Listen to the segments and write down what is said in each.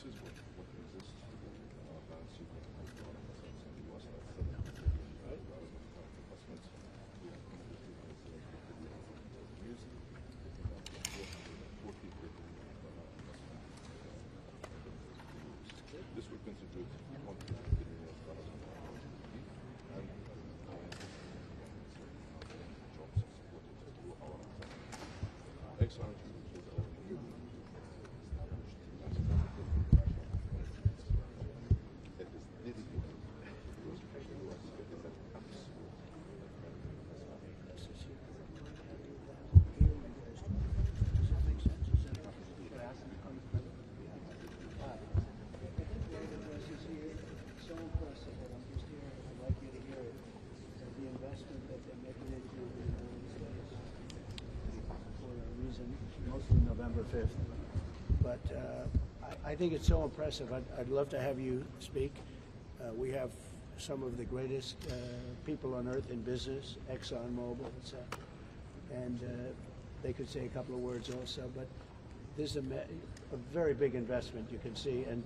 This is what exists today in our balance sheet when it comes to our investments in the US at $70 billion investments. We have committed to $70 billion over 10 years, taking up to $440 billion investment This will contribute $20 billion in our GDP and jobs supported through our investment. Excellent. Mostly November 5th. But I think it's so impressive. I'd love to have you speak. We have some of the greatest people on earth in business, ExxonMobil, etc. And they could say a couple of words also. But this is a very big investment, you can see. And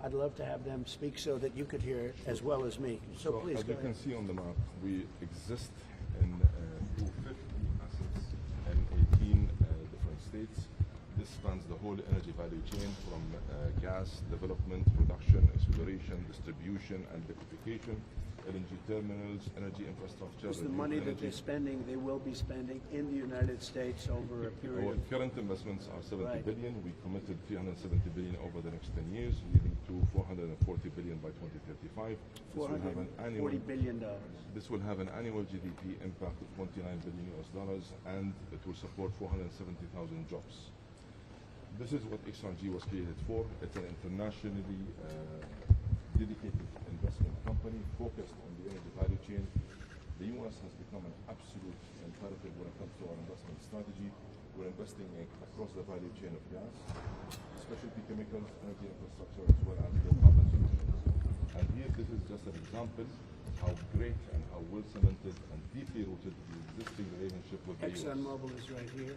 I'd love to have them speak so that you could hear it as well as me. So please as go you ahead. can see on the map, we exist in 250 assets and 18 different states. This spans the whole energy value chain from gas development, production, exploration, distribution, and liquefaction, LNG terminals, energy infrastructure. Is the money that they're spending, they will be spending in the United States over a period? Our current investments are $70 Right. billion. We committed $370 billion over the next 10 years, leading to $440 billion by 2035. $440 billion. This will have an annual GDP impact of $29 billion and it will support 470,000 jobs. This is what Exxon-G was created for. It's an internationally dedicated investment company focused on the energy value chain. The U.S. has become an absolute imperative when it comes to our investment strategy. We're investing across the value chain of gas, specialty chemicals, energy infrastructure, as well as low carbon solutions. And here, this is just an example how great and how well cemented and deeply rooted the existing relationship with the U.S. ExxonMobil is right here.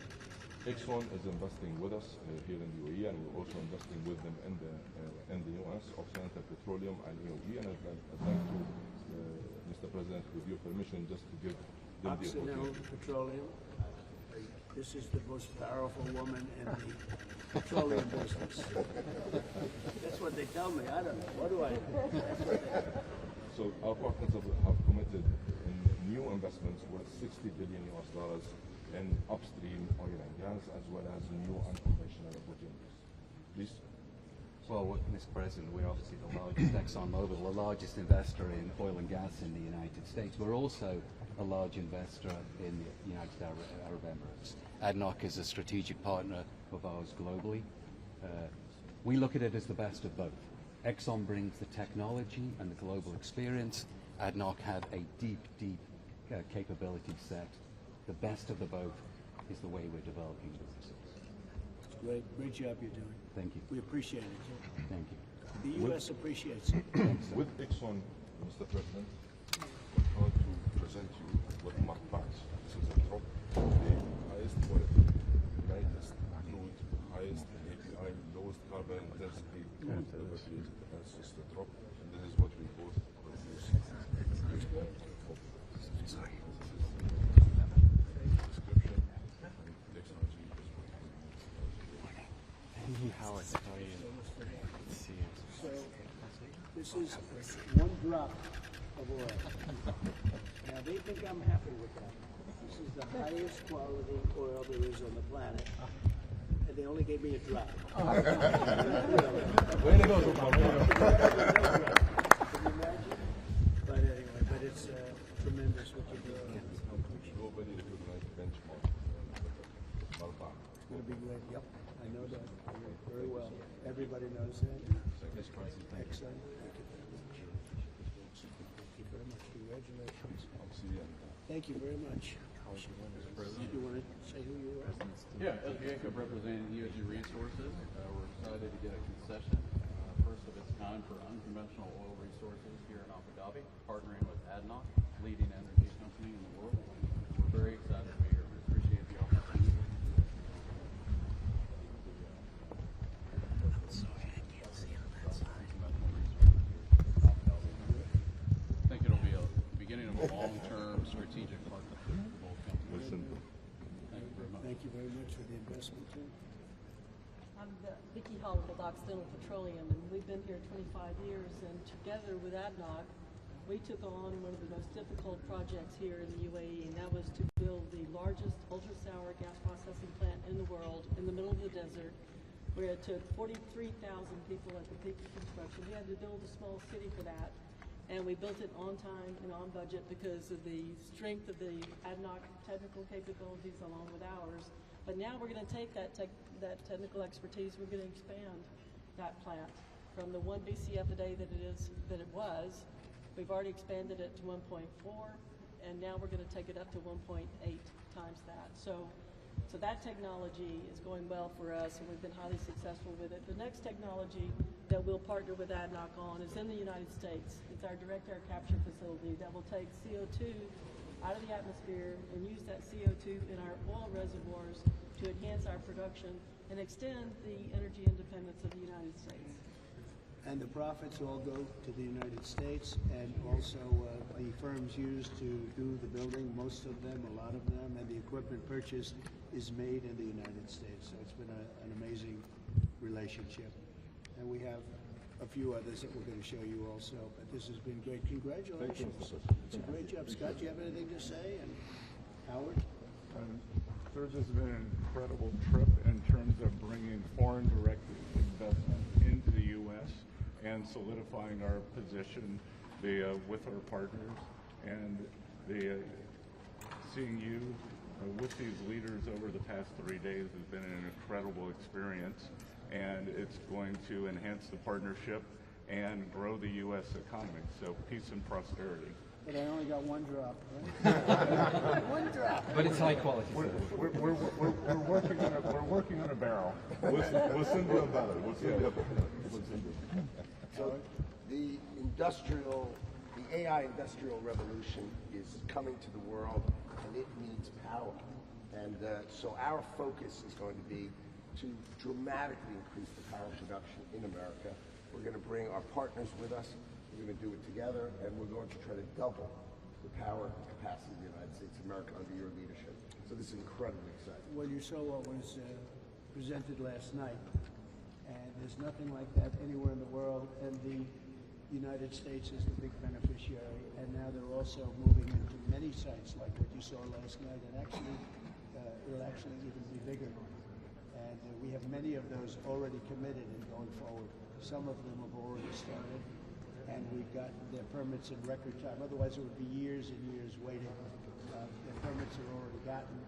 Exxon is investing with us here in the UAE, and we're also investing with them in the U.S. Occidental Petroleum and EOE. And I'd like to, Mr. President, with your permission, just to give them the Occidental opportunity. Petroleum. This is the most powerful woman in the petroleum business. That's what they tell me. I don't know. What do I know? So our partners have committed in new investments worth $60 billion in upstream oil and gas, as well as new unconventional opportunities. Please. Well, Mr. President, we're obviously the largest, ExxonMobil, the largest investor in oil and gas in the United States. We're also a large investor in the United Arab Emirates. ADNOC is a strategic partner of ours globally. We look at it as the best of both. Exxon brings the technology and the global experience. ADNOC have a deep capability set. The best of the both is the way we're developing businesses. It's great. Great job you're doing. Thank you. We appreciate it. Thank you. The U.S. appreciates it. With Exxon, Mr. President, we're proud to present you with Mark Patch. This is a drop of the highest quality, lightest crude, highest API, lowest carbon intensity crude ever created. That's just a drop, and this is what we both produce. Sorry. Description. Technology. Howard, how are you? See you. So this is one drop of oil. Now they think I'm happy with that. This is the highest quality oil there is on the planet. And they only gave me a drop. Way to go, Can you imagine? But anyway, but it's tremendous what you're doing. Globally recognized benchmark. It's going to be great. Yep, I know that very well. Everybody knows that. Excellent. Thank you very much. Congratulations. Thank you very much. You want to say who you are? Yeah, El Jacob representing EOG Resources. We're excited to get a concession, first of its kind for unconventional oil resources here in Abu Dhabi, partnering with ADNOC, leading energy company in the world. We're very excited to be here. We appreciate the opportunity. Sorry, I can't see. strategic partnership for both companies. Listen. Thank you very much. Thank you very much for the investment, too. I'm Vicki Hall with Occidental Petroleum, and we've been here 25 years, and together with ADNOC, we took on one of the most difficult projects here in the UAE, and that was to build the largest ultra-sour gas processing plant in the world in the middle of the desert, where it took 43,000 people at the peak of construction. We had to build a small city for that, and we built it on time and on budget because of the strength of the ADNOC technical capabilities along with ours. But now we're going to take that technical expertise, we're going to expand that plant from the 1 BCF a day that it was. We've already expanded it to 1.4, and now we're going to take it up to 1.8 times that. So that technology is going well for us, and we've been highly successful with it. The next technology that we'll partner with ADNOC on is in the United States. It's our direct air capture facility that will take CO2 out of the atmosphere and use that CO2 in our oil reservoirs to enhance our production and extend the energy independence of the United States. And the profits all go to the United States, and also the firms used to do the building, most of them, a lot of them, and the equipment purchased is made in the United States. So it's been an amazing relationship. And we have a few others that we're going to show you also, but this has been great. Congratulations. It's a great job. Scott, do you have anything to say? And Howard? This has been an incredible trip in terms of bringing foreign direct investment into the U.S. and solidifying our position with our partners, and seeing you with these leaders over the past 3 days has been an incredible experience, and it's going to enhance the partnership and grow the U.S. economy. So peace and prosperity. But I only got one drop, right? One drop. But it's high quality. We're working on a barrel. We'll send you a ballot. We'll send you a ballot. So the AI industrial revolution is coming to the world, and it needs power. And so our focus is going to be to dramatically increase the power production in America. We're going to bring our partners with us. We're going to do it together, and we're going to try to double the power and capacity of the United States of America under your leadership. So this is incredibly exciting. Well, you saw what was presented last night, and there's nothing like that anywhere in the world, and the United States is the big beneficiary, and now they're also moving into many sites like what you saw last night, and actually it'll actually even be bigger. And we have many of those already committed and going forward. Some of them have already started, and we've got their permits in record time. Otherwise, it would be years and years waiting. Their permits are already gotten.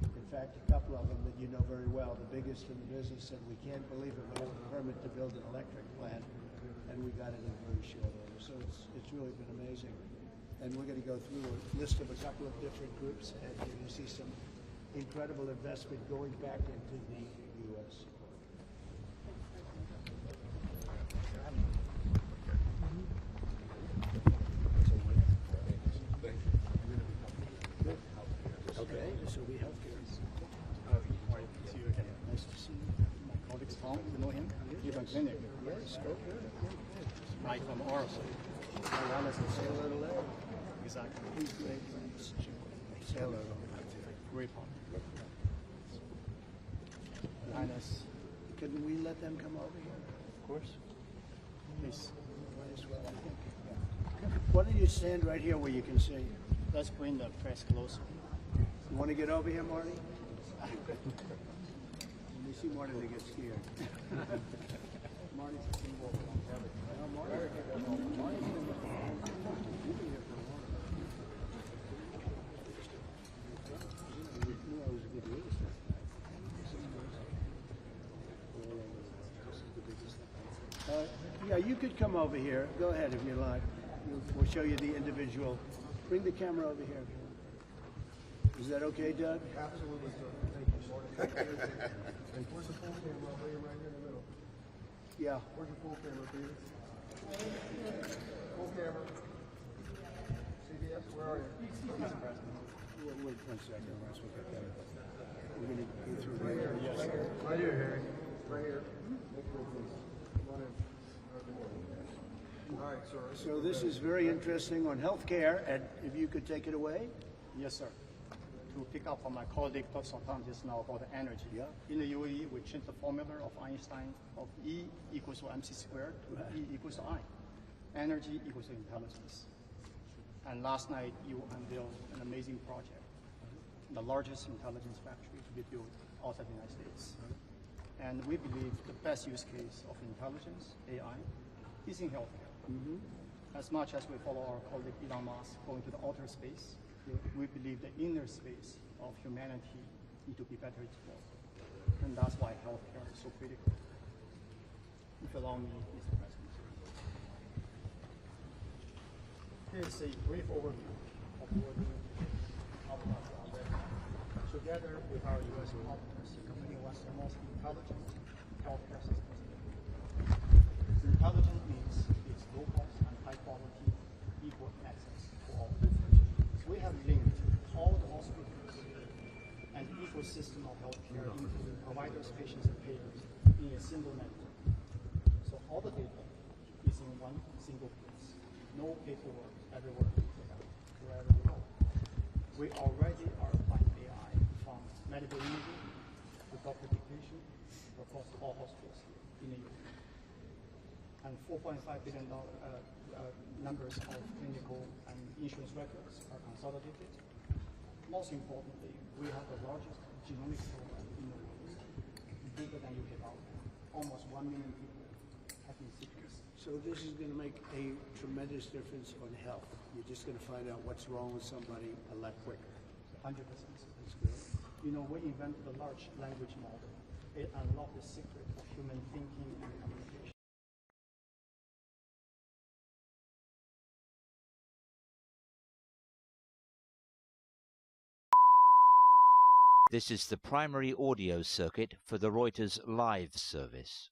In fact, a couple of them that you know very well, the biggest in the business, said we can't believe it. We have a permit to build an electric plant, and we got it in very short order. So it's really been amazing. And we're going to go through a list of a couple of different groups, and you're going to see some incredible investment going back into the U.S. Okay, this will be healthcare. See you again. Nice to see you. My colleagues Tom, you know him? Even Clinic. Yes, go good. Right from Oracle. Say hello to Larry. Exactly. He's great friends. Say hello. Report. Linus. Couldn't we let them come over here? Of course. Please. Might as well, I think. Yeah. Why don't you stand right here where you can see? Let's bring the press closer. You want to get over here, Marty? When you see Marty, they get scared. Marty's a symbol. Yeah, you could come over here. Go ahead if you like. We'll show you the individual. Bring the camera over here. Is that okay, Doug? Absolutely, sir. Thank you. Where's the full camera? I'll bring it right here in the middle. Yeah. Where's your full camera, please? Full camera. CBS, where are you? Wait 1 second. Let's look at that. We're going to go through Right here. Yes. Right here, Harry. Right here. Come on in. All right, sir. So this is very interesting on healthcare, and if you could take it away. Yes, sir. To pick up on my colleague Dr. Sultan just now about the energy. Yeah. In the UAE, we changed the formula of Einstein of E equals to mc squared to E equals to I. Energy equals to intelligence. And last night, you unveiled an amazing project, the largest intelligence factory to be built outside the United States. And we believe the best use case of intelligence, AI, is in healthcare. As much as we follow our colleague Elon Musk going to the outer space, we believe the inner space of humanity need to be better explored. And that's why healthcare is so critical. If you allow me, Mr. President. Here's a brief overview of what we talked about already. Together with our U.S. partners, the company wants the most intelligent healthcare systems. Intelligent means it's low cost and high quality, equal access to all. We have linked all the hospitals and the ecosystem of healthcare, including providers, patients, and payers, in a single network. So all the data is in one single place. No paperwork everywhere, wherever you go. We already are applying AI from medical imaging to doctor dictation across all hospitals in the U.S. And $4.5 billion numbers of clinical and insurance records are consolidated. Most importantly, we have the largest genomic program in the world, bigger than UK government. Almost 1 million people have been sequenced. So this is going to make a tremendous difference on health. You're just going to find out what's wrong with somebody a lot quicker. 100%. That's good. You know, we invented the large language model. It unlocked the secret of human thinking and communication. This is the primary audio circuit for the Reuters live service.